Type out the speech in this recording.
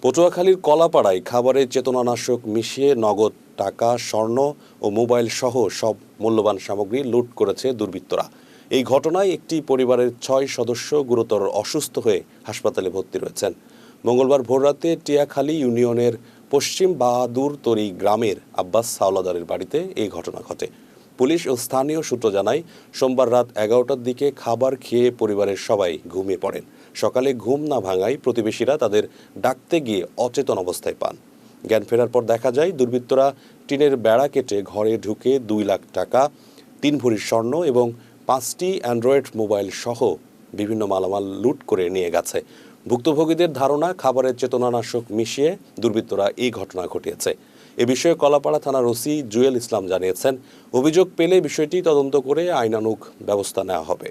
পটুয়াখালীর কলাপাড়ায় খাবারে চেতনানাশক মিশিয়ে নগদ টাকা, স্বর্ণ ও মোবাইল সহ সব মূল্যবান সামগ্রী লুট করেছে দুর্বৃত্তরা। এই ঘটনায় একটি পরিবারের ৬ সদস্য গুরুতর অসুস্থ হয়ে হাসপাতালে ভর্তি রয়েছেন। মঙ্গলবার ভোররাতে টিয়াখালী ইউনিয়নের পশ্চিম বাহাদুরতরী গ্রামের আব্বাস হাওলাদারের বাড়িতে এই ঘটনা ঘটে। পুলিশ ও স্থানীয় সূত্র জানায়, সোমবার রাত ১১টার দিকে খাবার খেয়ে পরিবারের সবাই ঘুমিয়ে পড়েন। সকালে ঘুম না ভাঙায় প্রতিবেশীরা তাদের ডাকতে গিয়ে অচেতন অবস্থায় পান। জ্ঞান ফেরার পর দেখা যায় দুর্বৃত্তরা টিনের বেড়া কেটে ঘরে ঢুকে ২ লাখ টাকা, ৩ ভরি স্বর্ণ এবং ৫টি অ্যান্ড্রয়েড মোবাইল সহ বিভিন্ন মালামাল লুট করে নিয়ে গেছে। ভুক্তভোগীদের ধারণা, খাবারের চেতনানাশক মিশিয়ে দুর্বৃত্তরা এই ঘটনা ঘটিয়েছে। এ বিষয়ে কলাপাড়া থানার ওসি জুয়েল ইসলাম জানিয়েছেন, অভিযোগ পেলে বিষয়টি তদন্ত করে আইনানুগ ব্যবস্থা নেওয়া হবে।